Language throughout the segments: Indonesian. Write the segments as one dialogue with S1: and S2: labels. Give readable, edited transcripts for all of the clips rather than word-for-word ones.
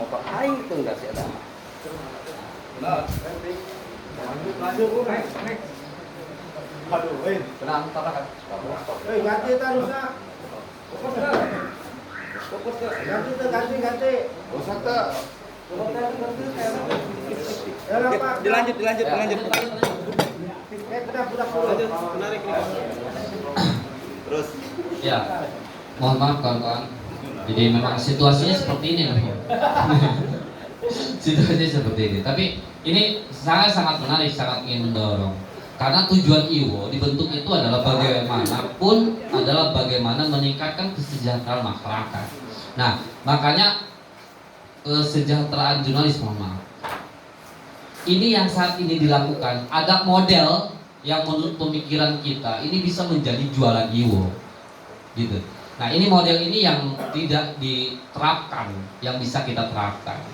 S1: Bapak aing tuh enggak sih ada.
S2: Benar.
S3: Lanjut, naik. Aduh,
S2: Tenang, tahan.
S3: ganti terusnya.
S2: Fokus ke.
S3: Ganti.
S2: Usah ke.
S3: Ya, Pak.
S1: Dilanjut.
S3: Lanjut, menarik nih.
S2: Terus.
S4: Ya, mohon maaf kawan-kawan. Jadi memang situasinya seperti ini nih. Situasinya seperti ini. Tapi ini sangat menarik, sangat ingin mendorong. Karena tujuan IWO dibentuk itu adalah bagaimana meningkatkan kesejahteraan masyarakat. Nah, makanya kesejahteraan jurnalis, mohon maaf. Ini yang saat ini dilakukan, ada model yang menurut pemikiran kita ini bisa menjadi jualan IWO, gitu. Nah, ini model ini yang tidak diterapkan, yang bisa kita terapkan.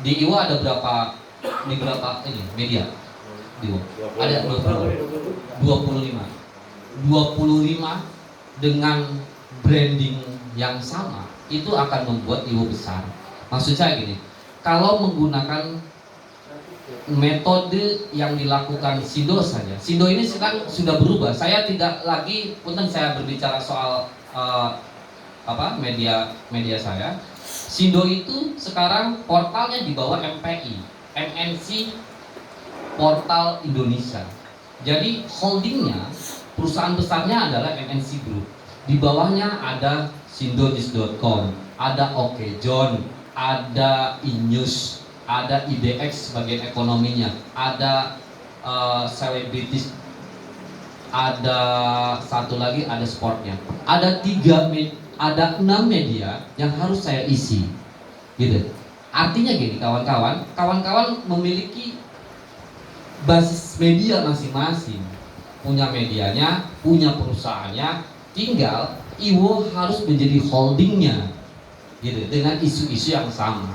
S4: Di IWO ada berapa media? Di IWO ada 25 dengan branding yang sama, itu akan membuat IWO besar. Maksud saya gini, kalau menggunakan metode yang dilakukan Sindo saja. Sindo ini sekarang sudah berubah. Saya tidak lagi, punten saya berbicara soal media saya. Sindo itu sekarang portalnya di bawah MPI, MNC Portal Indonesia. Jadi holdingnya, perusahaan besarnya adalah MNC Group. Di bawahnya ada sindodis.com, ada Okejon, ada iNews, ada IDX sebagian ekonominya, ada selebritis, ada satu lagi ada sportnya, ada 6 media yang harus saya isi, gitu. Artinya gini kawan-kawan memiliki basis media masing-masing, punya medianya, punya perusahaannya, tinggal IWO harus menjadi holdingnya, gitu, dengan isu-isu yang sama.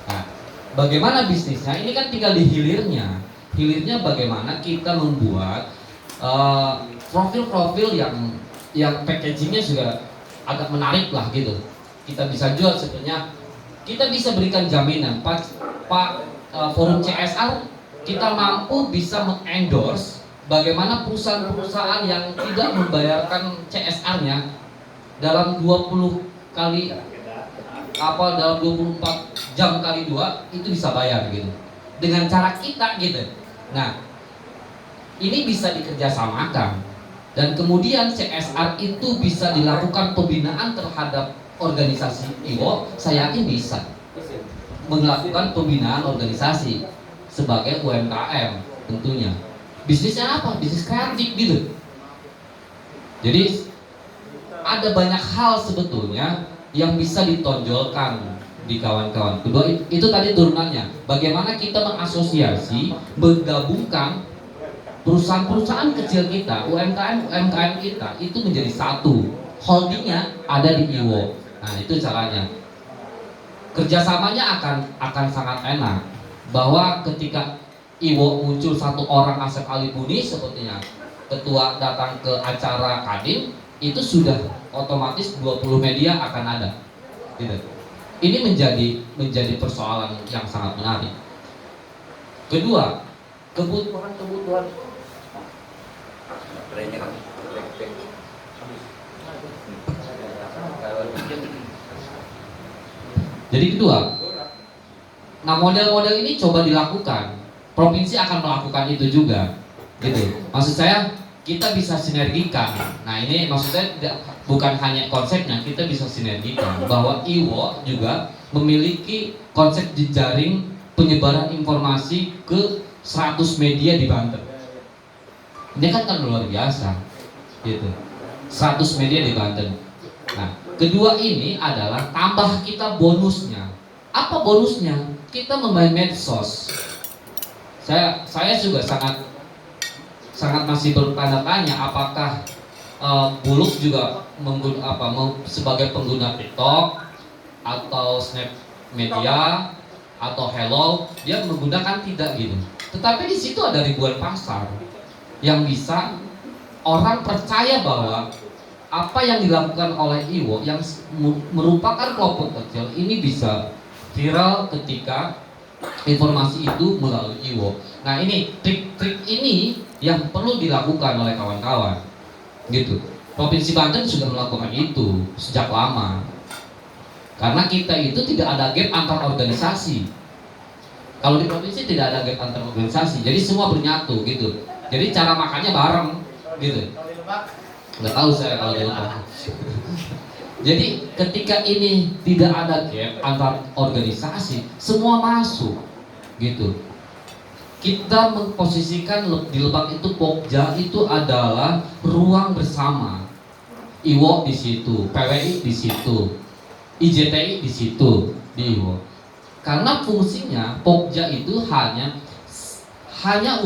S4: Nah, bagaimana bisnisnya? Ini kan tinggal di hilirnya. Hilirnya bagaimana kita membuat profil-profil yang packagingnya juga agak menarik lah, gitu. Kita bisa jual sebenarnya. Kita bisa berikan jaminan, Pak Forum CSR, kita mampu bisa mengendorse bagaimana perusahaan-perusahaan yang tidak membayarkan CSR-nya dalam 20 kali dalam 24 jam kali 2 itu bisa bayar, gitu, dengan cara kita, gitu. Nah, ini bisa dikerjasamakan dan kemudian CSR itu bisa dilakukan pembinaan terhadap organisasi IWO. Saya yakin bisa melakukan pembinaan organisasi sebagai UMKM tentunya. Bisnisnya apa? Bisnis kreatif, gitu. Jadi ada banyak hal sebetulnya yang bisa ditonjolkan di kawan-kawan. Kedua itu tadi turunannya. Bagaimana kita mengasosiasi, menggabungkan perusahaan-perusahaan kecil kita, UMKM kita itu menjadi satu. Holdingnya ada di IWO. Nah, itu caranya. Kerjasamanya akan sangat enak. Bahwa ketika IWO muncul satu orang, Asep Ali Buni sepertinya, ketua datang ke acara Kadin, itu sudah otomatis 20 media akan ada, gitu. Ini menjadi persoalan yang sangat menarik. Kedua, kebutuhan. Jadi kedua, nah model-model ini coba dilakukan. Provinsi akan melakukan itu juga, gitu. Maksud saya kita bisa sinergikan. Nah, ini maksud saya bukan hanya konsepnya, kita bisa sinergikan bahwa IWO juga memiliki konsep jejaring penyebaran informasi ke 100 media di Banten. Ini kan luar biasa, gitu. 100 media di Banten. Nah, kedua ini adalah tambah kita bonusnya. Apa bonusnya? Kita memain medsos. Saya juga sangat masih bertanya-tanya apakah Buluk juga sebagai pengguna TikTok atau Snap Media atau Hello, dia menggunakan tidak, gitu. Tetapi di situ ada ribuan pasar yang bisa orang percaya bahwa apa yang dilakukan oleh IWO yang merupakan kelompok kecil ini bisa viral ketika informasi itu melalui Iwo. Nah ini trik-trik ini yang perlu dilakukan oleh kawan-kawan, gitu. Provinsi Banten sudah melakukan itu sejak lama. Karena kita itu tidak ada gap antar organisasi. Kalau di provinsi tidak ada gap antar organisasi, jadi semua bernyatu gitu. Jadi cara makannya bareng, gitu. Nggak tahu saya kalau di Lebak. Jadi ketika ini tidak ada gap antar organisasi, semua masuk, gitu. Kita memposisikan di Lebak itu Pokja itu adalah ruang bersama. Iwo di situ, PWI di situ, IJTI di situ, di Iwo. Karena fungsinya Pokja itu hanya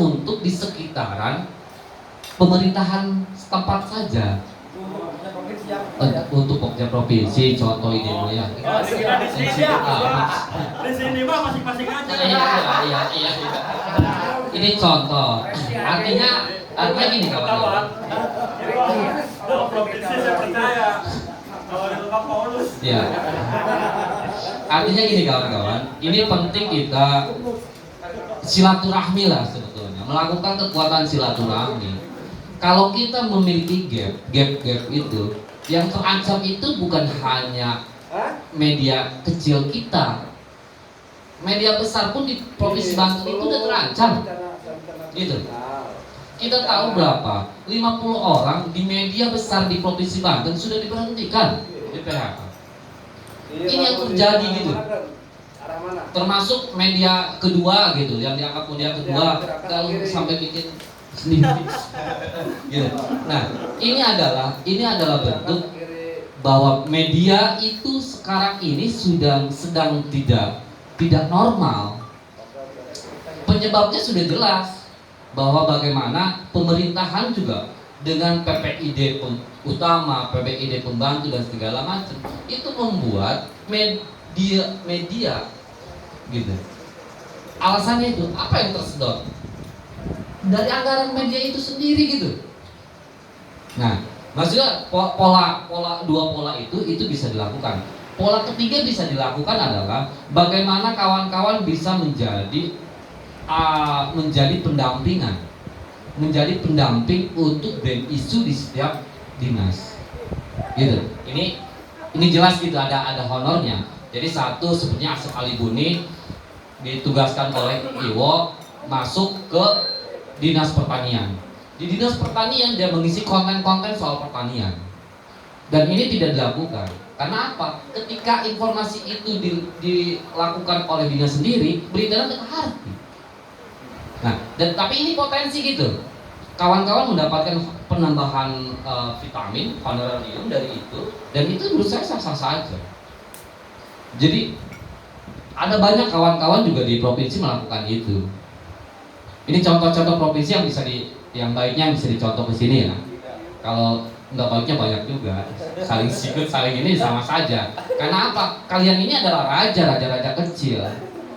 S4: untuk di sekitaran pemerintahan setempat saja. Untuk Pokja provinsi, contoh ini ya.
S1: Di sini mah masing-masing aja.
S4: Iya. Ini contoh. Artinya gini kawan.
S1: Kalau provinsi saya percaya. Kalau di Lebak Paulus.
S4: Ya. Artinya gini kawan-kawan. Ini penting kita silaturahmi lah sebetulnya. Melakukan kekuatan silaturahmi. Kalau kita memiliki gap itu, yang terancam itu bukan hanya media kecil kita, media besar pun di Provinsi Banten itu udah terancam, gitu. Kita tahu berapa? 50 orang di media besar di Provinsi Banten sudah diberhentikan di PHK. Ini yang terjadi gitu. Termasuk media kedua gitu, yang dianggap media kedua, kalau sampai bikin sendiri. Gitu. Nah, ini adalah bentuk bahwa media itu sekarang ini sedang tidak normal. Penyebabnya sudah jelas bahwa bagaimana pemerintahan juga dengan PPID utama, PPID pembantu dan segala macam itu membuat media gitu. Alasannya itu apa yang tersedot? Dari anggaran media itu sendiri gitu. Nah, maksudnya dua pola itu bisa dilakukan. Pola ketiga bisa dilakukan adalah bagaimana kawan-kawan bisa menjadi pendamping untuk brand isu di setiap dinas. Gitu. Ini jelas gitu ada honornya. Jadi satu sebenarnya Asep Ali Buni ditugaskan oleh Iwo masuk ke Dinas Pertanian. Di Dinas Pertanian dia mengisi konten-konten soal pertanian. Dan ini tidak dilakukan. Karena apa? Ketika informasi itu dilakukan oleh dinas sendiri, beritanya tidak harus. Nah, tapi ini potensi gitu. Kawan-kawan mendapatkan penambahan vitamin, honorarium dari itu, dan itu menurut saya sah-sah saja. Jadi ada banyak kawan-kawan juga di provinsi melakukan itu. Ini contoh-contoh provinsi yang baiknya bisa dicontoh ke sini ya. Kalau nggak baiknya banyak juga. Saling sikut, saling ini sama saja. Karena apa? Kalian ini adalah raja kecil.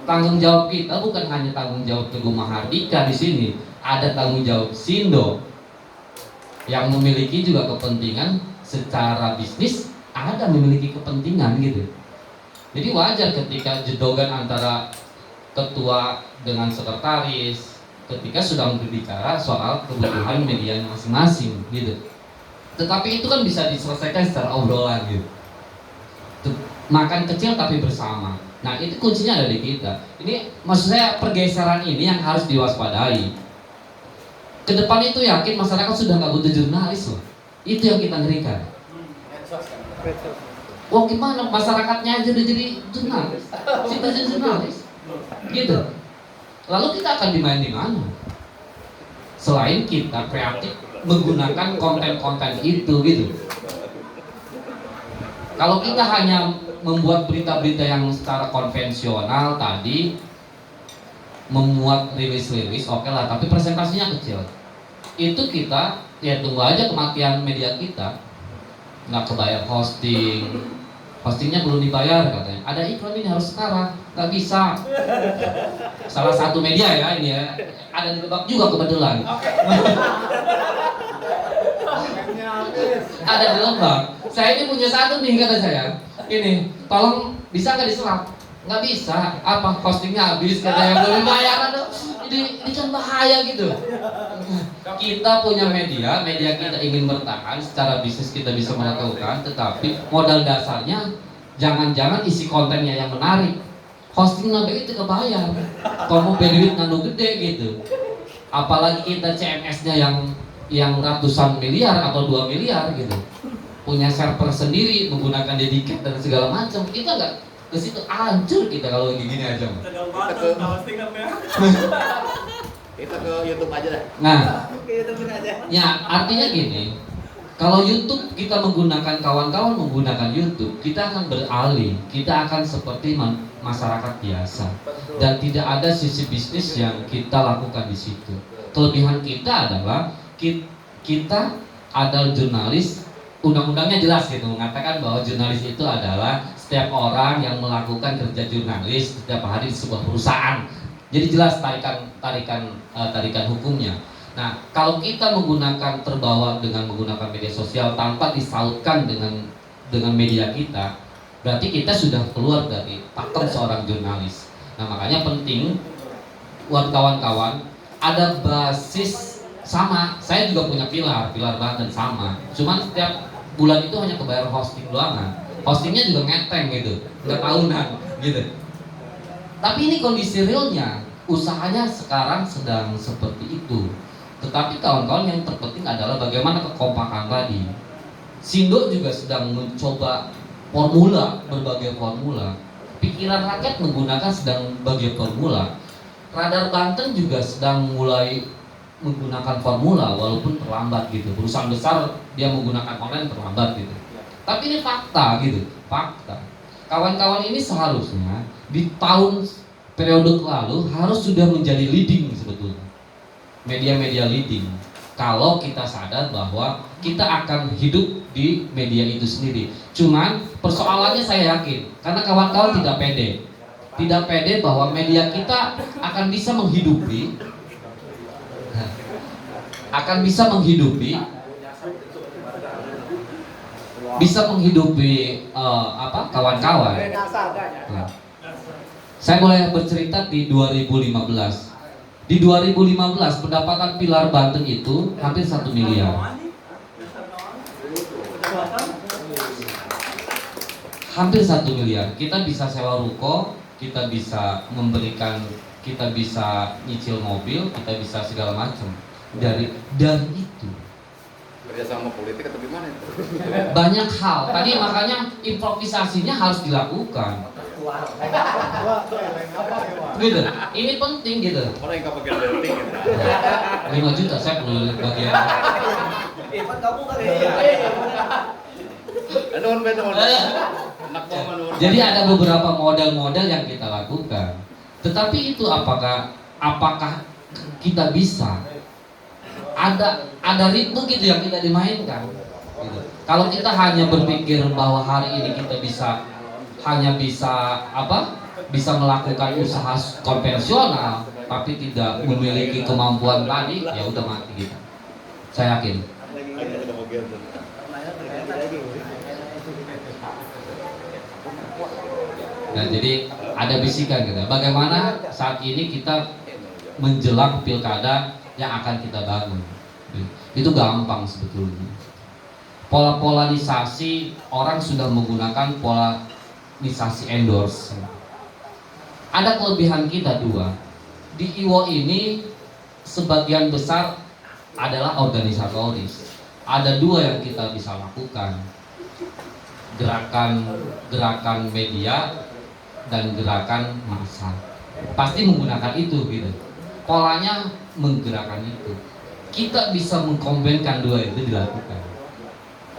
S4: Tanggung jawab kita bukan hanya tanggung jawab Teguh Mahardika di sini. Ada tanggung jawab Sindo yang memiliki juga kepentingan secara bisnis. Ada memiliki kepentingan gitu. Jadi wajar ketika jedogan antara ketua dengan sekretaris ketika sudah berbicara soal kebutuhan media masing-masing gitu. Tetapi itu kan bisa diselesaikan secara obrolan gitu. Makan kecil tapi bersama. Nah itu kuncinya ada di kita. Ini maksud saya pergeseran ini yang harus diwaspadai. Kedepan itu yakin masyarakat sudah nggak butuh jurnalis loh. Itu yang kita ngerikan. Wah gimana masyarakatnya aja udah jadi jurnalis, citizen jurnalis, gitu. Lalu kita akan dimain di mana? Selain kita kreatif menggunakan konten-konten itu, gitu. Kalau kita hanya membuat berita-berita yang secara konvensional tadi, memuat rilis-rilis, oke lah, tapi presentasinya kecil. Itu kita, ya tunggu aja kematian media kita. Nggak kebayar hostingnya belum dibayar katanya. Ada iklan ini harus sekarang, nggak bisa. Salah satu media ya ini ya, ada di Lebak juga kebetulan. Ada di Lebak. Saya ini punya satu nih kata saya. Ini, tolong bisa nggak diserap? nggak bisa, apa postingnya habis katanya belum bayar, aduh, ini kan bahaya gitu. Kita punya media kita ingin bertahan, secara bisnis kita bisa melakukan, tetapi modal dasarnya jangan-jangan isi kontennya yang menarik, hosting nabe itu kebayar, kamu bandwidth nano gede gitu. Apalagi kita CMS-nya yang ratusan miliar atau 2 miliar gitu, punya server sendiri, menggunakan dedicated dan segala macam, kita nggak ke situ, hancur kita kalau gini aja.
S2: Kita ke YouTube aja dah.
S4: Nah,
S3: Oke, itu aja.
S4: ya artinya gini, kalau YouTube kita menggunakan, kawan-kawan menggunakan YouTube, kita akan beralih, kita akan seperti masyarakat biasa, dan tidak ada sisi bisnis yang kita lakukan di situ. Kelebihan kita adalah kita adalah jurnalis, undang-undangnya jelas gitu, mengatakan bahwa jurnalis itu adalah setiap orang yang melakukan kerja jurnalis setiap hari di sebuah perusahaan. Jadi jelas tarikan hukumnya. Nah, kalau kita terbawa dengan menggunakan media sosial tanpa disautkan dengan media kita, berarti kita sudah keluar dari pakem seorang jurnalis. Nah, makanya penting buat kawan-kawan ada basis sama. Saya juga punya pilar Banten sama. Cuman setiap bulan itu hanya kebayar hosting doang. Hostingnya juga ngeteng gitu, nggak tahunan gitu. Tapi ini kondisi realnya, usahanya sekarang sedang seperti itu. Tetapi kawan-kawan yang terpenting adalah bagaimana kekompakan tadi. Sindo juga sedang mencoba berbagai formula. Pikiran rakyat menggunakan sedang berbagai formula. Radar Banten juga sedang mulai menggunakan formula walaupun terlambat gitu. Perusahaan besar dia menggunakan online terlambat gitu. Tapi ini fakta gitu, fakta. Kawan-kawan ini seharusnya di tahun periode lalu harus sudah menjadi leading sebetulnya, media-media leading. Kalau kita sadar bahwa kita akan hidup di media itu sendiri. Cuman persoalannya saya yakin, karena kawan-kawan tidak pede bahwa media kita akan bisa menghidupi kawan-kawan. Nah, saya mulai bercerita di 2015. Di 2015 pendapatan Pilar Banten itu hampir 1 miliar. Hampir 1 miliar. Kita bisa sewa ruko, kita bisa nyicil mobil, kita bisa segala macam. Dari itu
S2: Kerja sama politik atau gimana itu?
S4: banyak hal. Tadi makanya improvisasinya harus dilakukan. Gitu. Ini penting gitu.
S2: Orang yang pakai belting gitu.
S4: 5 juta saya perlu lihat bagian. Jadi ada beberapa model-model yang kita lakukan. Tetapi itu apakah kita bisa? Ada ritme gitu yang kita dimainkan. Gitu. Kalau kita hanya berpikir bahwa hari ini kita bisa melakukan usaha konvensional, tapi tidak memiliki kemampuan tadi, ya udah mati kita. Saya yakin. Nah, jadi ada bisikan gitu. Bagaimana saat ini kita menjelang pilkada yang akan kita bangun. Itu gampang sebetulnya. Polarisasi orang sudah menggunakan polarisasi endorse. Ada kelebihan kita 2. Di IWO ini sebagian besar adalah organisatoris. Ada 2 yang kita bisa lakukan. Gerakan media dan gerakan massa. Pasti menggunakan itu gitu. Polanya menggerakkan itu. Kita bisa mengkombinkan 2 itu dilakukan.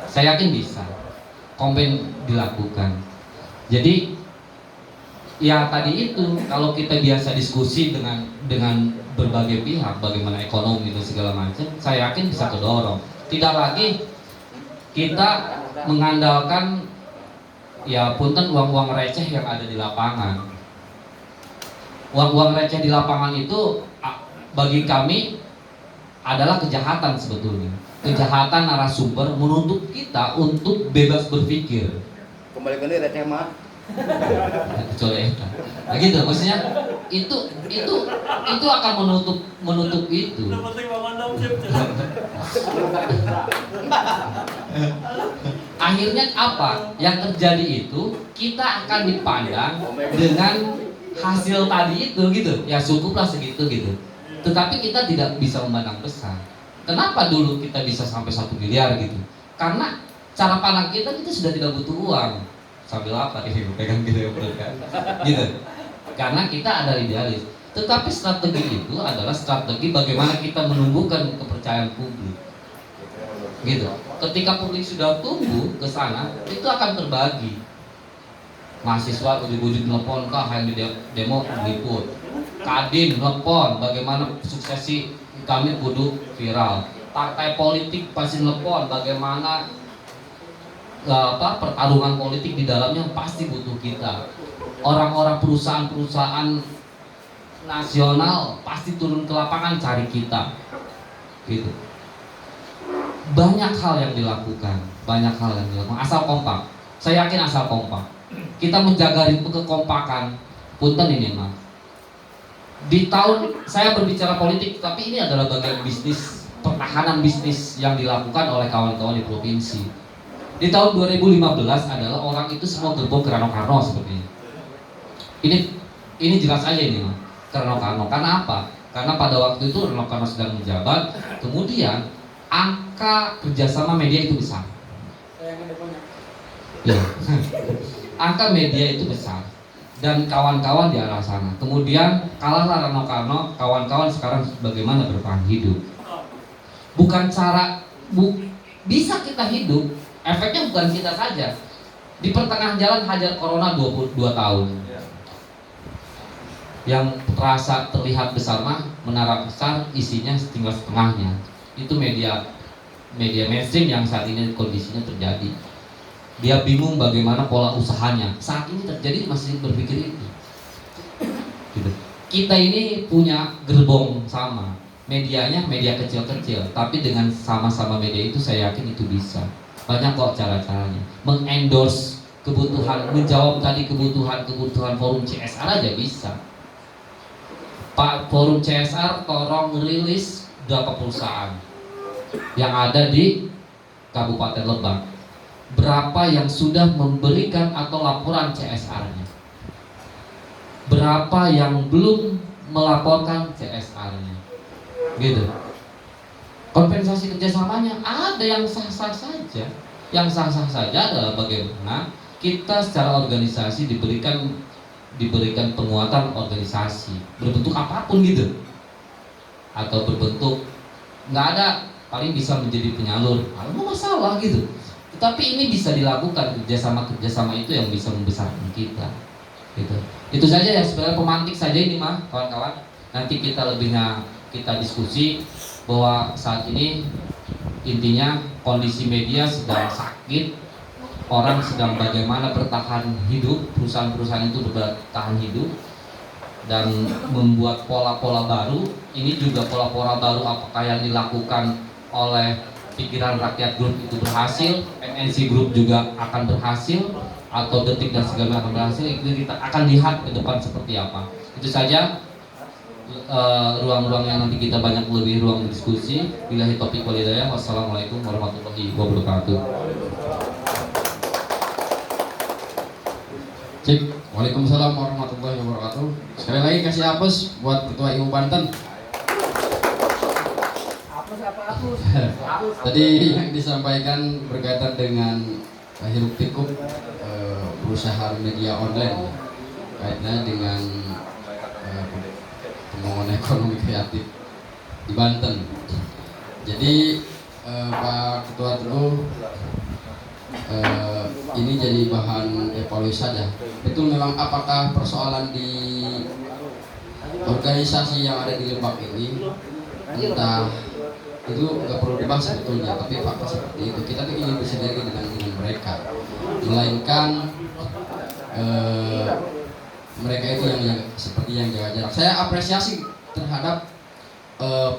S4: Saya yakin bisa. Kombin dilakukan. Jadi ya tadi itu, kalau kita biasa diskusi dengan berbagai pihak, bagaimana ekonomi dan segala macam, saya yakin bisa kedorong. Tidak lagi kita mengandalkan ya punten uang-uang receh yang ada di lapangan. Uang-uang receh di lapangan itu bagi kami adalah kejahatan sebetulnya. Kejahatan narasumber menuntut kita untuk bebas berpikir.
S2: Kembali ke receh mah.
S4: kecuali Eta. Nah gitu, maksudnya itu akan menutup itu.
S1: Yang penting memandang chip.
S4: Akhirnya apa? Yang terjadi itu kita akan dipandang dengan hasil tadi itu gitu. Ya cukuplah segitu gitu. Tetapi kita tidak bisa memandang besar. Kenapa dulu kita bisa sampai 1 miliar gitu? Karena cara pandang kita sudah tidak butuh uang. Sambil apa ini pegang gitu ya kan? Gitu. Karena kita ada idealis. Tetapi strategi itu adalah strategi bagaimana kita menumbuhkan kepercayaan publik. Gitu. Ketika publik sudah tumbuh ke sana, itu akan terbagi. Mahasiswa ujuk-ujuk nelpon kah yang di demo meliput. Kadin nelpon bagaimana suksesi kami kudu viral. Partai politik pasti nelpon bagaimana pertarungan politik di dalamnya pasti butuh kita. Orang-orang perusahaan-perusahaan nasional pasti turun ke lapangan cari kita. Gitu. Banyak hal yang dilakukan, asal kompak. Saya yakin asal kompak. Kita menjaga ritme kekompakan. Punten ini mah. Di tahun saya berbicara politik, tapi ini adalah bagian bisnis, pertahanan bisnis yang dilakukan oleh kawan-kawan di provinsi. Di tahun 2015 adalah orang itu semua gerbong ke Rano Karno seperti ini. Ini jelas aja ini mah. Ke Rano Karno. Karena apa? Karena pada waktu itu Rano Karno sedang menjabat, kemudian angka kerjasama media itu besar. Ya. Angka media itu besar dan kawan-kawan di arah sana. Kemudian kalahlah Rano Karno, kawan-kawan sekarang bagaimana bertahan hidup. Bukan bisa kita hidup, efeknya bukan kita saja. Di pertengahan jalan hajar corona 22 tahun. Yang terasa terlihat besar mah menara besar, isinya tinggal setengahnya. Itu media mainstream yang saat ini kondisinya terjadi. Dia bingung bagaimana pola usahanya. Saat ini terjadi masih berpikir itu. Gitu. Kita ini punya gerbong sama. Medianya media kecil-kecil, tapi dengan sama-sama media itu saya yakin itu bisa. Banyak kok cara-caranya. Mengendorse kebutuhan, menjawab tadi kebutuhan forum CSR aja bisa. Pak forum CSR tolong rilis berapa perusahaan yang ada di Kabupaten Lebak. Berapa yang sudah memberikan atau laporan CSR-nya? Berapa yang belum melaporkan CSR-nya? Gitu. Kompensasi kerjasamanya ada yang sah-sah saja. Yang sah-sah saja adalah bagaimana kita secara organisasi diberikan penguatan organisasi berbentuk apapun gitu, atau berbentuk nggak ada, paling bisa menjadi penyalur, nggak masalah gitu. Tetapi ini bisa dilakukan kerjasama itu yang bisa membesarkan kita, gitu. Itu saja ya sebenarnya pemantik saja ini mah kawan-kawan. Nanti kita diskusi bahwa saat ini intinya kondisi media sedang sakit, orang sedang bagaimana bertahan hidup, perusahaan-perusahaan itu bertahan hidup dan membuat pola-pola baru. Ini juga pola-pola baru apakah yang dilakukan oleh Pikiran Rakyat Group itu berhasil, MNC Group juga akan berhasil, atau Detik dan segala akan berhasil. Itu kita akan lihat ke depan seperti apa. Itu saja ruang-ruang yang nanti kita banyak lebih ruang diskusi. Billahi taufiq wal hidayah. Wassalamualaikum warahmatullahi wabarakatuh.
S5: Cik, waalaikumsalam warahmatullahi wabarakatuh. Sekali lagi kasih apes buat Ketua IMU Banten. Tadi yang disampaikan berkaitan dengan hiruk pikuk perusahaan media online kaitannya dengan pembangunan ekonomi kreatif di Banten. Jadi Pak Ketua Teguh, ini jadi bahan evaluasi saja. Betul memang apakah persoalan di organisasi yang ada di Lebak ini, entah itu nggak perlu dibahas sebetulnya, tapi fakta seperti itu. Kita ingin bersinergi dengan mereka, melainkan mereka itu yang seperti yang jaga jarak. Saya apresiasi terhadap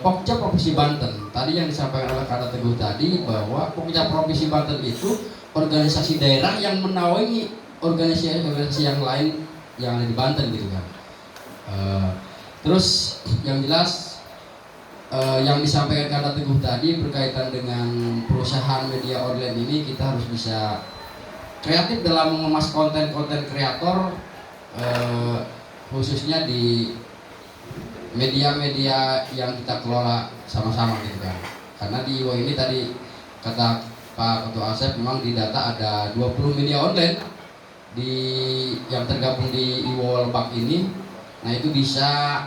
S5: Pokja Provinsi Banten. Tadi yang disampaikan oleh Kata Teguh tadi bahwa Pokja Provinsi Banten itu organisasi daerah yang menaungi organisasi yang lain yang ada di Banten gitu kan. Terus yang jelas yang disampaikan Kata Teguh tadi berkaitan dengan perusahaan media online ini, kita harus bisa kreatif dalam mengemas konten-konten kreator, khususnya di media-media yang kita kelola sama-sama gitu kan. Karena di IWO ini tadi kata Pak Ketua Asep, memang di data ada 20 media online yang tergabung di IWO Lebak ini. Nah itu bisa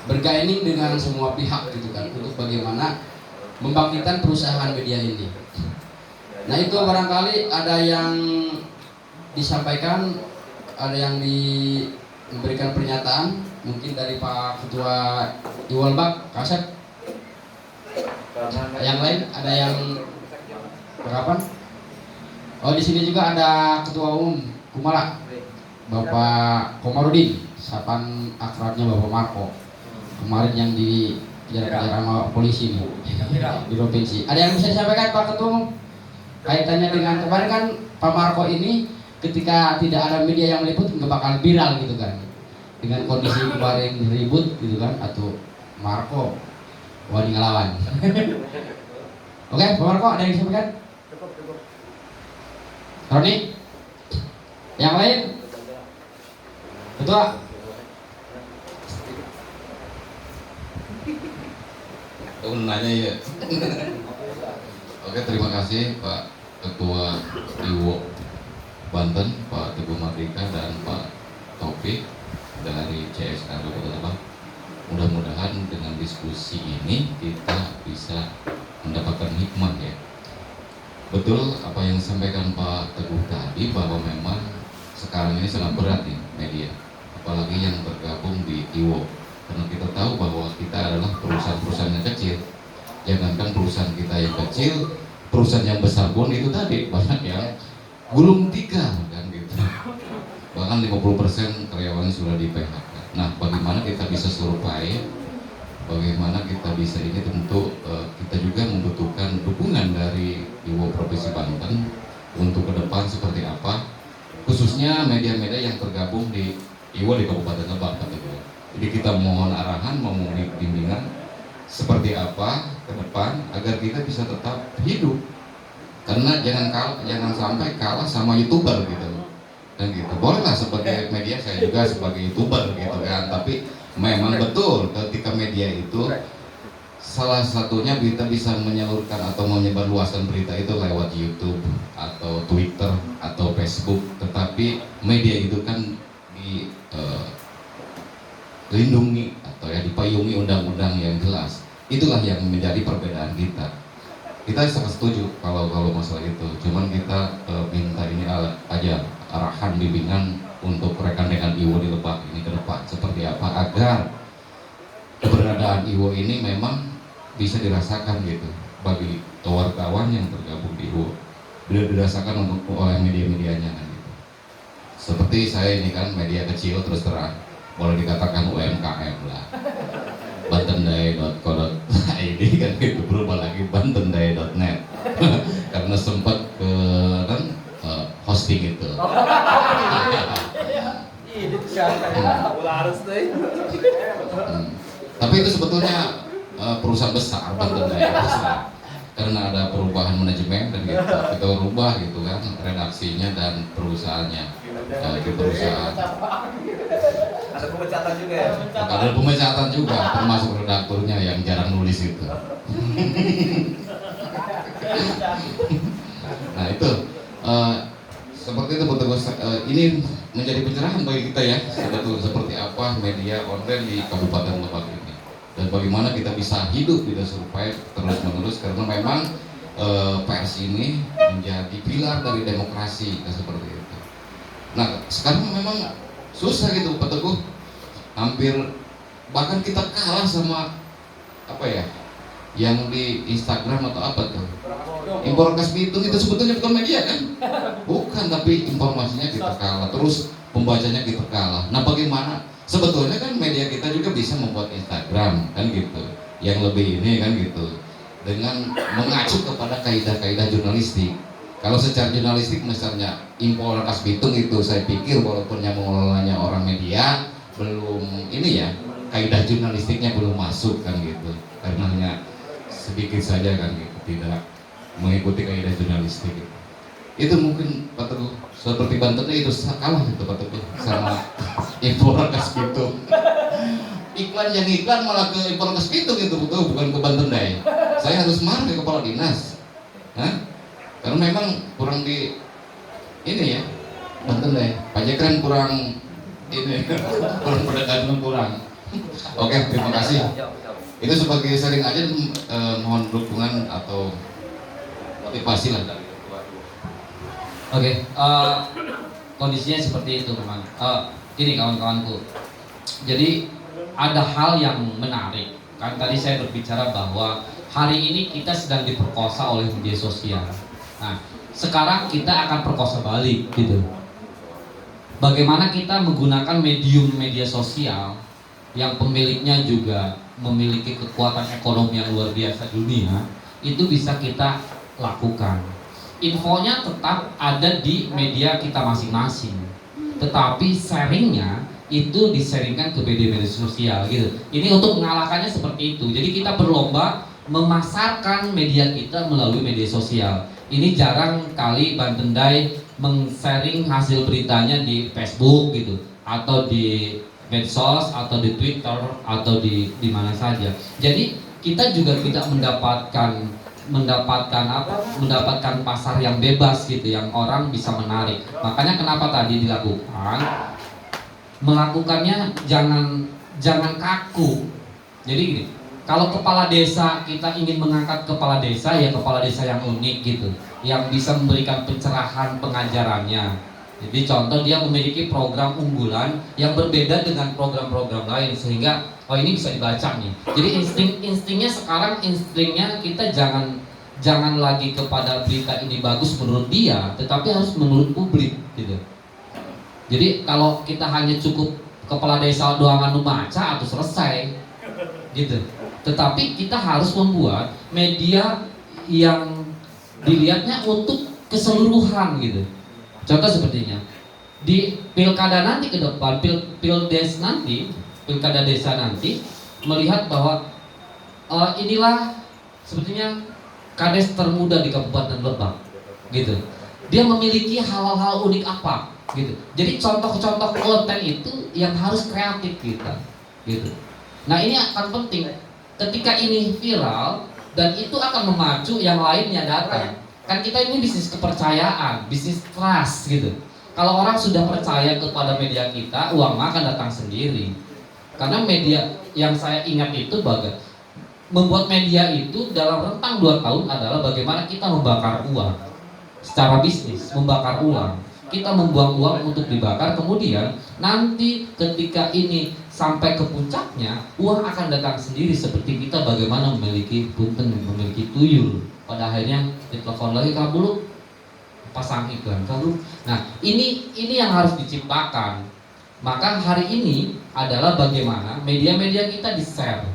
S5: bergaining dengan semua pihak gitu kan, untuk bagaimana membangkitkan perusahaan media ini. Nah itu barangkali ada yang disampaikan, ada yang memberikan pernyataan, mungkin dari Pak Ketua IWO Lebak, Kasep. Yang lain ada yang berapa? Oh di sini juga ada Ketua Umum Kumala, Bapak Komarudin, sapaan akrabnya Bapak Marco. Kemarin yang dikejar-kejar sama polisi nih di provinsi. Ada yang bisa disampaikan Pak Ketua Umum? Kaitannya dengan kemarin kan Pak Marco ini ketika tidak ada media yang meliput nggak bakal viral gitu kan. Dengan kondisi kemarin ribut gitu kan, atau Marco wani ngelawan. Oke, Pak Marco ada yang disampaikan? Roni? Yang lain? Ketua?
S6: Nanya ya. Oke, terima kasih Pak Ketua IWO Banten, Pak Teguh Mardika dan Pak Taufik dari CSR Kota Lebak. Mudah-mudahan dengan diskusi ini kita bisa mendapatkan hikmah ya. Betul apa yang disampaikan Pak Teguh tadi, bahwa memang sekarang ini sangat berat nih media, apalagi yang tergabung di IWO. Karena kita tahu bahwa kita adalah perusahaan-perusahaan yang kecil. Jangankan perusahaan kita yang kecil, perusahaan yang besar pun itu tadi banyak yang gulung tikar kan gitu. Bahkan 50% karyawan sudah di PHK. Nah, bagaimana kita bisa survive? Bagaimana kita bisa ini, tentu kita juga membutuhkan dukungan dari IWO Provinsi Banten untuk ke depan seperti apa, khususnya media-media yang tergabung di IWO di Kabupaten Lebak. Jadi kita mohon arahan, mohon bimbingan seperti apa ke depan agar kita bisa tetap hidup. Karena jangan sampai kalah sama YouTuber gitu. Dan gitu. Bolehlah sebagai media, saya juga sebagai YouTuber gitu kan. Tapi memang betul ketika media itu salah satunya kita bisa menyalurkan atau menyebarluaskan berita itu lewat YouTube atau Twitter atau Facebook. Tetapi media itu kan dilindungi atau ya dipayungi undang-undang yang jelas. Itulah yang menjadi perbedaan kita. Kita sangat setuju kalau masalah itu. Cuman kita minta ini aja arahan bimbingan untuk rekan-rekan IWO di Lebak ini ke depan seperti apa, agar keberadaan IWO ini memang bisa dirasakan gitu bagi wartawan yang tergabung di IWO, bila dirasakan oleh media-medianya kan gitu. Seperti saya ini kan media kecil, terus terang boleh dikatakan UMKM lah, bantendai.co.id kan gitu, berubah lagi bantendai.net karena sempat ke hosting itu. Tapi itu sebetulnya perusahaan besar Bantendai besar, karena ada perubahan manajemen dan gitu, kita rubah gitu kan redaksinya dan perusahaannya di perusahaan.
S1: Ada pemecatan juga ya?
S6: Ada pemecatan juga, termasuk redakturnya yang jarang nulis itu. Nah itu seperti itu betul. Ini menjadi pencerahan bagi kita ya, seperti apa media online di Kabupaten Lebak ini, dan bagaimana kita bisa hidup, bisa survive terus menerus, karena memang pers ini menjadi pilar dari demokrasi seperti itu. Nah sekarang memang susah gitu Pak Teguh, hampir bahkan kita kalah sama apa ya yang di Instagram atau apa tuh, Imporkas Bitung, itu sebetulnya bukan media kan, bukan, tapi informasinya kita kalah, terus pembacanya kita kalah. Nah bagaimana sebetulnya kan media kita juga bisa membuat Instagram kan gitu, yang lebih ini kan gitu, dengan mengacu kepada kaidah-kaidah jurnalistik. Kalau secara jurnalistik misalnya Info Rangkas Bitung itu saya pikir walaupun yang mengelolanya orang media belum ini ya, kaidah jurnalistiknya belum masuk kan gitu, karena hanya sedikit saja kan gitu, tidak mengikuti kaidah jurnalistik gitu. Itu mungkin Pak Teguh seperti Bantennya itu kalah itu Pak Teguh sama Info Rangkas Bitung. Iklan malah ke Info Rangkas Bitung itu betul, bukan ke Banten Day. Saya harus marah ke kepala dinas. Hah? Karena memang kurang di ini ya, Banten Day. Pajakran kurang ini, kurang pendekatan kurang. Oke, terima kasih. Itu sebagai sharing aja, mohon dukungan atau motivasi lah dari ketua.
S4: Oke, kondisinya seperti itu memang. Gini kawan-kawanku, jadi ada hal yang menarik. Kan tadi saya berbicara bahwa hari ini kita sedang diperkosa oleh media sosial. Nah, sekarang kita akan perkosa balik gitu. Bagaimana kita menggunakan medium media sosial yang pemiliknya juga memiliki kekuatan ekonomi yang luar biasa dunia, itu bisa kita lakukan. Infonya tetap ada di media kita masing-masing, tetapi sharingnya itu disaringkan ke media sosial gitu. Ini untuk mengalahkannya seperti itu. Jadi kita berlomba memasarkan media kita melalui media sosial. Ini jarang kali Banten Day men-sharing hasil beritanya di Facebook gitu, atau di medsos, atau di Twitter, atau di mana saja. Jadi kita juga tidak mendapatkan pasar yang bebas gitu, yang orang bisa menarik. Makanya kenapa tadi dilakukan, melakukannya jangan kaku. Jadi gini, kalau kepala desa, kita ingin mengangkat kepala desa, ya kepala desa yang unik gitu, yang bisa memberikan pencerahan pengajarannya. Jadi contoh, dia memiliki program unggulan yang berbeda dengan program-program lain, sehingga oh ini bisa dibaca nih. Jadi instingnya sekarang, kita jangan lagi kepada berita ini bagus menurut dia, tetapi harus menurut publik gitu. Jadi kalau kita hanya cukup kepala desa doang baca atau selesai gitu. Tetapi kita harus membuat media yang dilihatnya untuk keseluruhan gitu. Contoh sepertinya di pilkada nanti ke depan, pilkada desa nanti, melihat bahwa inilah sepertinya kades termuda di Kabupaten Lebak gitu. Dia memiliki hal-hal unik apa gitu. Jadi contoh-contoh konten itu yang harus kreatif kita gitu. Nah, ini akan penting ketika ini viral, dan itu akan memacu yang lainnya datang. Kan kita ini bisnis kepercayaan, bisnis trust gitu. Kalau orang sudah percaya kepada media kita, uang akan datang sendiri. Karena media yang saya ingat itu membuat media itu dalam rentang 2 tahun adalah bagaimana kita membakar uang secara bisnis, membakar uang. Kita membuang uang untuk dibakar, kemudian nanti ketika ini sampai ke puncaknya, uang akan datang sendiri. Seperti kita bagaimana memiliki punten, memiliki tuyul, pada akhirnya ditelepon lagi, kabulu pasang iklan kabulu. Nah, ini yang harus diciptakan. Maka hari ini adalah bagaimana media-media kita di-share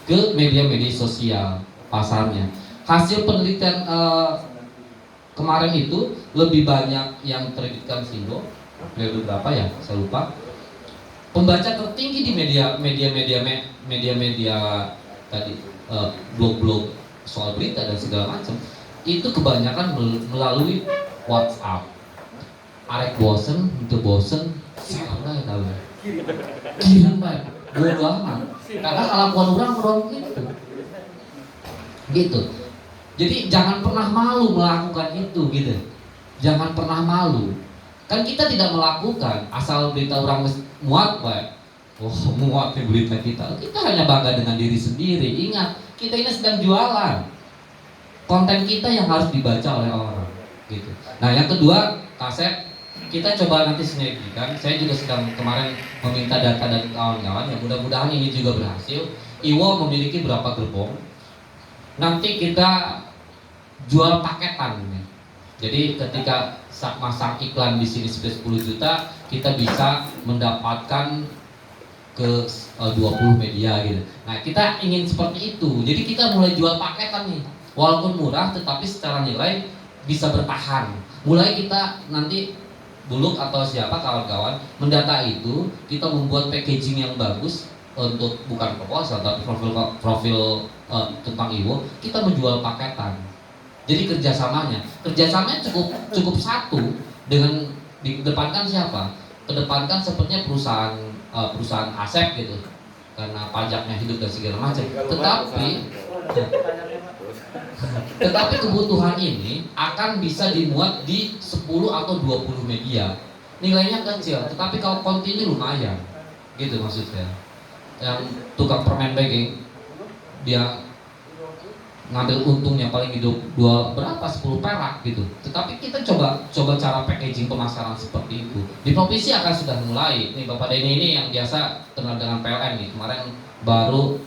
S4: ke media-media sosial pasarnya. Hasil penelitian kemarin itu lebih banyak yang terbitkan Sindo, periode berapa ya? Saya lupa. Pembaca tertinggi di media tadi, blog-blog soal berita dan segala macam, itu kebanyakan melalui WhatsApp. Arek bosen, itu bosen, salah ya tahu. Kirim baik, bodo amat. Karena kelakuan orang gitu. Jadi jangan pernah malu melakukan itu gitu. Jangan pernah malu. Kan kita tidak melakukan asal berita orang muat baik. Oh, muat berita kita. Kita hanya bangga dengan diri sendiri. Ingat, kita ini sedang jualan. Konten kita yang harus dibaca oleh orang gitu. Nah, yang kedua, Kasep, kita coba nanti sinergikan. Saya juga sedang kemarin meminta data dari kawan-kawan, ya mudah-mudahan ini juga berhasil. Iwo memiliki berapa gerbong. Nanti kita jual paketan. Jadi ketika masang iklan di sini 10 juta, kita bisa mendapatkan ke 20 media gitu. Nah, kita ingin seperti itu. Jadi kita mulai jual paketan nih. Walaupun murah, tetapi secara nilai bisa bertahan. Mulai kita nanti Buluk atau siapa kawan-kawan mendata itu, kita membuat packaging yang bagus untuk bukan proposal tapi profil tentang Iwo, kita menjual paketan. Jadi kerjasamanya cukup satu dengan dikedepankan siapa? Kedepankan sepertinya perusahaan aset gitu, karena pajaknya hidup dan segala macam. Tetapi kebutuhan ini akan bisa dimuat di 10 atau 20 media. Nilainya kecil, tetapi kalau kontinu lumayan. Gitu maksudnya. Yang tukang permen bagging dia ngambil untungnya paling hidup 10 perak gitu. Tetapi kita coba cara packaging pemasaran seperti itu. Di provinsi akan sudah mulai. Nih Bapak Denny ini yang biasa kenal dengan PLN nih. Kemarin baru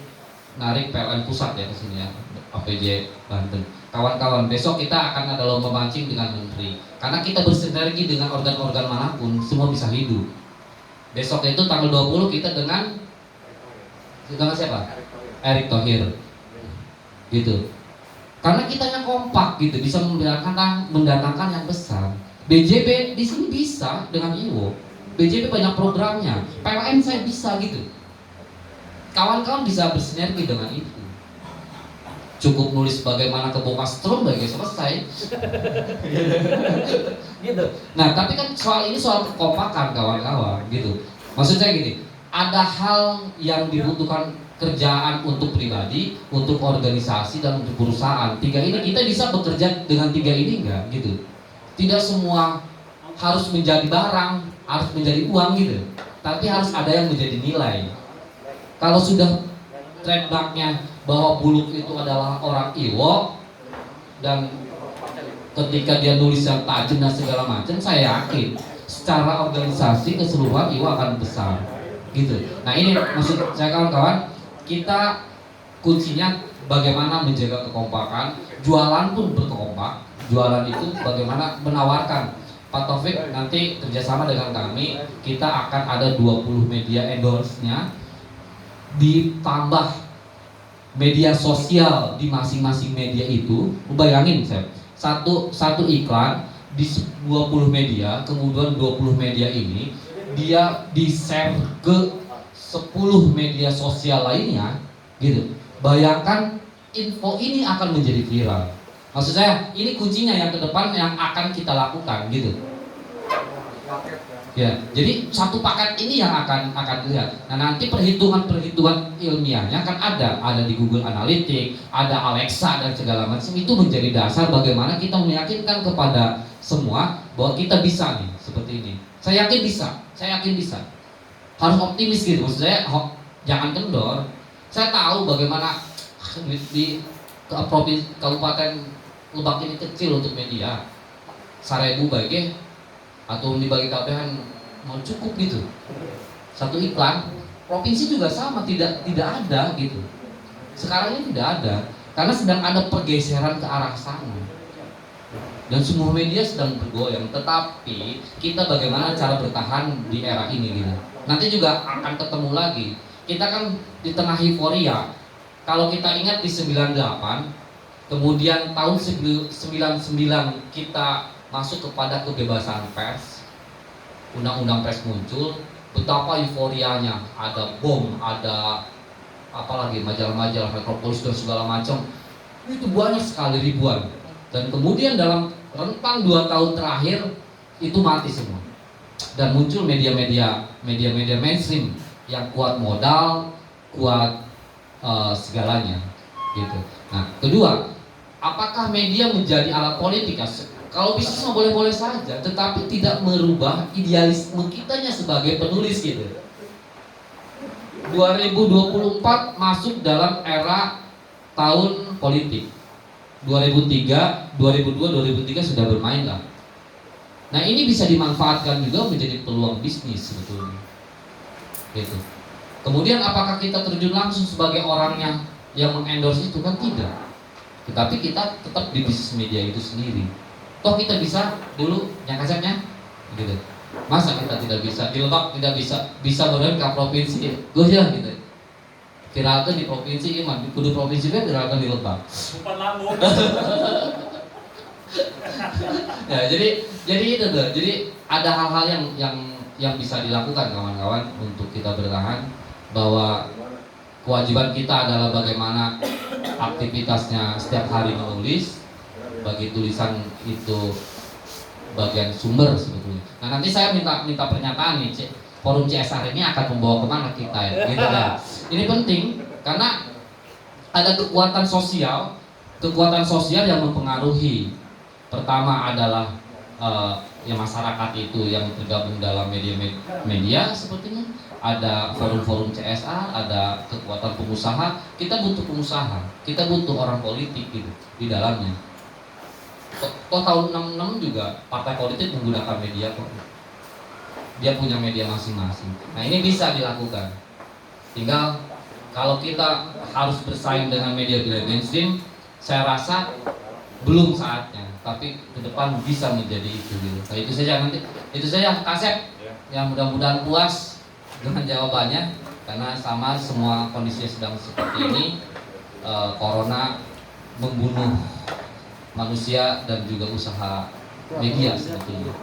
S4: narik PLN pusat ya ke sini ya. APJ Banten. Kawan-kawan, besok kita akan ada lomba mancing dengan menteri. Karena kita bersinergi dengan organ-organ manapun, semua bisa hidup. Besok itu tanggal 20 kita dengan siapa? Erick Thohir. Gitu. Karena kitanya kompak gitu, bisa mendatangkan yang besar. BJB di sini bisa dengan Iwo. BJB banyak programnya. PLN saya bisa gitu. Kawan-kawan bisa bersinergi dengan itu. Cukup nulis bagaimana kebongkar strum bagi selesai. Gitu. Nah, tapi kan soal ini soal kekompakan kawan-kawan gitu. Maksud saya gini, ada hal yang dibutuhkan kerjaan untuk pribadi, untuk organisasi dan untuk perusahaan. Tiga ini kita bisa bekerja dengan tiga ini enggak gitu. Tidak semua harus menjadi barang, harus menjadi uang gitu. Tapi harus ada yang menjadi nilai. Kalau sudah trademarknya bahwa Buluk itu adalah orang Iwo dan ketika dia nulis yang tajam dan segala macam, saya yakin secara organisasi keseluruhan Iwo akan besar gitu. Nah ini maksud saya kawan-kawan, kita kuncinya bagaimana menjaga kekompakan, jualan pun berkompak. Jualan itu bagaimana menawarkan. Pak Taufik nanti kerjasama dengan kami, kita akan ada 20 media endorse-nya, ditambah media sosial di masing-masing media itu. Bayangin saya, satu iklan di 20 media, kemudian 20 media ini dia di-share ke 10 media sosial lainnya gitu. Bayangkan info ini akan menjadi viral. Maksud saya, ini kuncinya yang ke depan yang akan kita lakukan gitu. Ya, jadi satu paket ini yang akan dilihat. Nah, nanti perhitungan ilmiahnya kan ada di Google Analytics, ada Alexa dan segala macam. Itu menjadi dasar bagaimana kita meyakinkan kepada semua bahwa kita bisa nih seperti ini. Saya yakin bisa. Harus optimis gitu. Maksud saya jangan kendor. Saya tahu bagaimana di provinsi Kabupaten Lebak ini kecil untuk media. 1.000 bagi atau dibagi kabehan mau cukup gitu. Satu iklan, provinsi juga sama, tidak ada gitu. Sekarang ini tidak ada karena sedang ada pergeseran ke arah sana. Dan semua media sedang bergoyang, tetapi kita bagaimana cara bertahan di era ini gitu. Nanti juga akan ketemu lagi. Kita kan di tengah euforia. Kalau kita ingat di 98, kemudian tahun 99 kita masuk kepada kebebasan pers, undang-undang pers muncul, betapa euforianya, ada bom, ada apalagi majalah-majalah Metropolis dan segala macam, itu banyak sekali, ribuan. Dan kemudian dalam rentang 2 tahun terakhir itu mati semua, dan muncul media-media mainstream yang kuat modal, kuat segalanya, gitu. Nah, kedua, apakah media menjadi alat politik? Kalau bisnis mah boleh-boleh saja, tetapi tidak merubah idealisme kitanya sebagai penulis gitu. 2024 masuk dalam era tahun politik. 2003, 2002, 2003 sudah bermain lah. Nah ini bisa dimanfaatkan juga menjadi peluang bisnis sebetulnya. Gitu. Kemudian apakah kita terjun langsung sebagai orangnya yang mengendorse itu? Kan tidak. Tetapi kita tetap di bisnis media itu sendiri. Toh kita bisa dulu yang kasetnya gitu. Masa kita tidak bisa? Di Lebak tidak bisa benar ke provinsi. Gue ya gitu. Viralkan di provinsi iman, di kudu provinsi kan viralkan di Lebak.
S1: Bukan lambung.
S4: Ya, jadi itu tuh. Jadi ada hal-hal yang bisa dilakukan kawan-kawan untuk kita bertahan, bahwa kewajiban kita adalah bagaimana aktivitasnya setiap hari menulis, bagi tulisan itu bagian sumber sebetulnya. Nah, nanti saya minta pernyataan nih, forum CSR ini akan membawa kemana kita ya, gitu ya. Ini penting karena ada kekuatan sosial yang mempengaruhi. Pertama adalah ya masyarakat itu yang tergabung dalam media sepertinya, ada forum-forum CSR, ada kekuatan pengusaha. Kita butuh pengusaha, kita butuh orang politik gitu di dalamnya. Tahun 66 juga partai politik menggunakan media kok. Dia punya media masing-masing. Nah, ini bisa dilakukan. Tinggal kalau kita harus bersaing dengan media mainstream, saya rasa belum saatnya. Tapi ke depan bisa menjadi itu gitu. Nah, itu saja nanti. Itu saja Kasep. Ya, mudah-mudahan puas dengan jawabannya, karena sama semua kondisi sedang seperti ini. Corona membunuh manusia dan juga usaha media sebetulnya.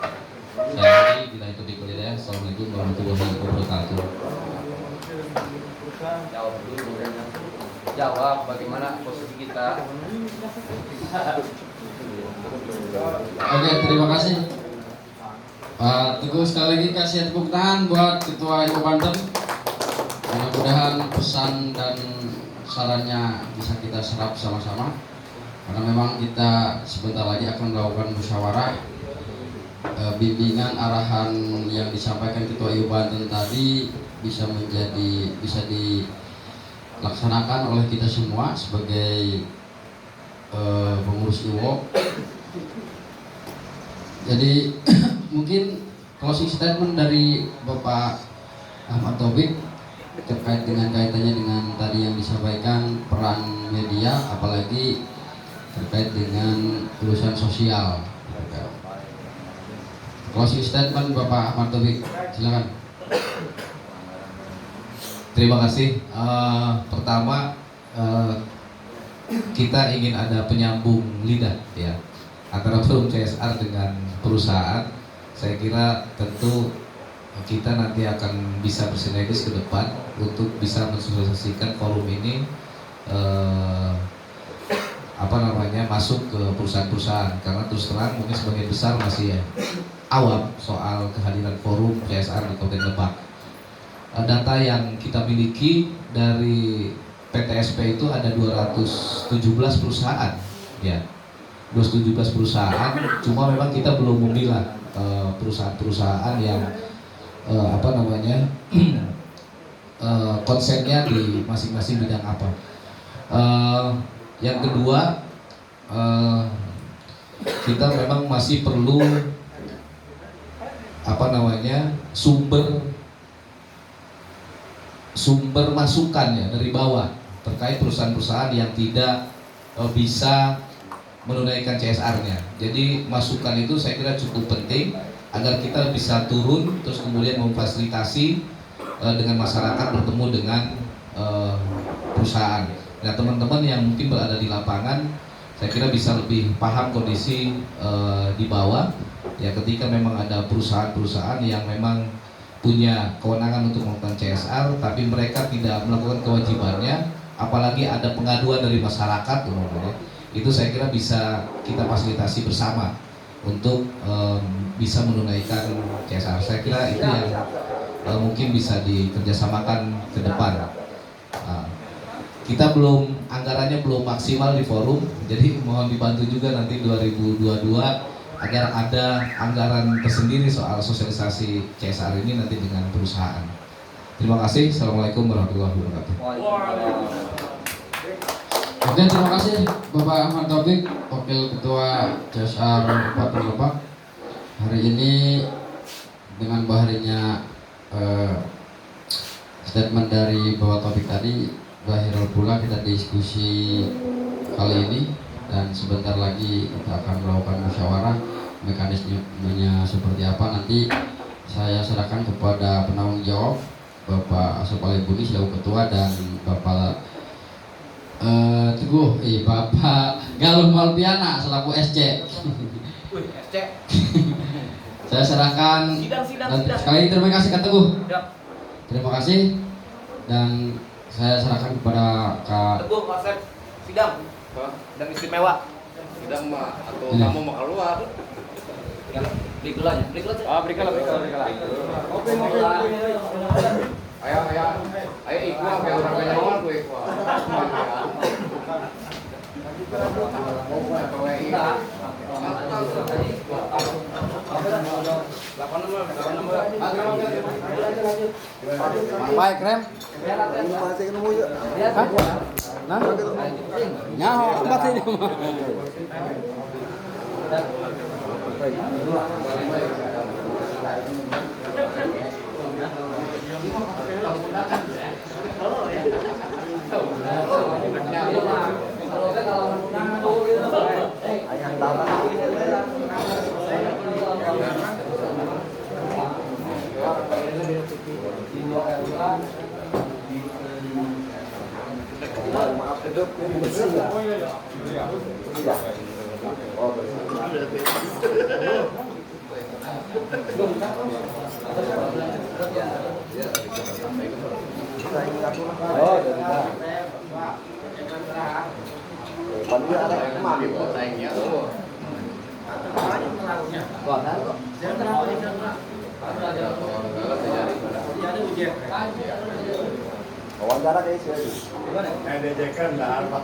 S4: Saya akhiri bila itu dikuliah. Assalamualaikum warahmatullahi wabarakatuh.
S2: Jawab bagaimana posisi kita.
S5: Oke, terima kasih. Teguh, sekali lagi kasih tepuk tangan buat Ketua Ibu Banten. Mudah-mudahan pesan dan sarannya bisa kita serap sama-sama. Karena memang kita sebentar lagi akan melakukan musyawarah. Bimbingan arahan yang disampaikan Ketua Ibu Banten tadi bisa dilaksanakan oleh kita semua sebagai pengurus IWO. Jadi mungkin closing statement dari Bapak Ahmad Taufik terkait dengan kaitannya dengan tadi yang disampaikan peran media, apalagi terkait dengan urusan sosial. Closing statement Bapak Ahmad Taufik, silakan.
S7: Terima kasih. Pertama, kita ingin ada penyambung lidah ya antara forum CSR dengan perusahaan. Saya kira tentu kita nanti akan bisa bersinergis ke depan untuk bisa mensosialisasikan forum ini masuk ke perusahaan-perusahaan, karena terus terang mungkin sebagian besar masih awam soal kehadiran forum CSR di Kabupaten Lebak. Data yang kita miliki dari PTSP itu ada 217 perusahaan ya. 217 perusahaan, cuma memang kita belum memilah perusahaan-perusahaan yang konsennya di masing-masing bidang apa. Yang kedua, kita memang masih perlu sumber masukannya dari bawah terkait perusahaan-perusahaan yang tidak bisa menunaikan CSR-nya. Jadi masukan itu saya kira cukup penting agar kita bisa turun terus kemudian memfasilitasi dengan masyarakat bertemu dengan perusahaan. Nah, teman-teman yang mungkin berada di lapangan, saya kira bisa lebih paham kondisi di bawah. Ya, ketika memang ada perusahaan-perusahaan yang memang punya kewenangan untuk melakukan CSR, tapi mereka tidak melakukan kewajibannya, apalagi ada pengaduan dari masyarakat, itu saya kira bisa kita fasilitasi bersama untuk bisa menunaikan CSR. Saya kira itu yang mungkin bisa dikerjasamakan ke depan. Kita anggarannya belum maksimal di forum, jadi mohon dibantu juga nanti 2022 agar ada anggaran tersendiri soal sosialisasi CSR ini nanti dengan perusahaan. Terima kasih. Assalamualaikum warahmatullahi wabarakatuh.
S5: Oke, terima kasih Bapak Ahmad Taufik, Wakil Ketua CSR Kabupaten Lebak. Hari ini dengan baharinya statement dari Bapak Taufik tadi, berakhir pula kita diskusi kali ini, dan sebentar lagi kita akan melakukan musyawarah. Mekanismenya seperti apa nanti saya serahkan kepada penanggung jawab Bapak Asop Ali Budi selaku Ketua dan Bapak Teguh, Bapak Galung Malpiana selaku SC.
S2: Wih, SC.
S5: Saya serahkan.
S2: Sidang.
S5: Sekali lagi terima kasih Kak Teguh.
S2: Siap.
S5: Terima kasih dan saya serahkan kepada Kak.
S2: Teguh, Masep. Sidang. Dan istimewa.
S6: Sidang mah atau
S5: Ini.
S6: kamu mau keluar?
S2: Beri gelanya.
S6: Berikan lah. Ayo ikhwan kayak orang banyak gue ikhwan.
S5: Baik, Rem. Nah, nyaho tempat ini.
S3: Wawancara kayak sih.
S1: Ada jekan dah apa?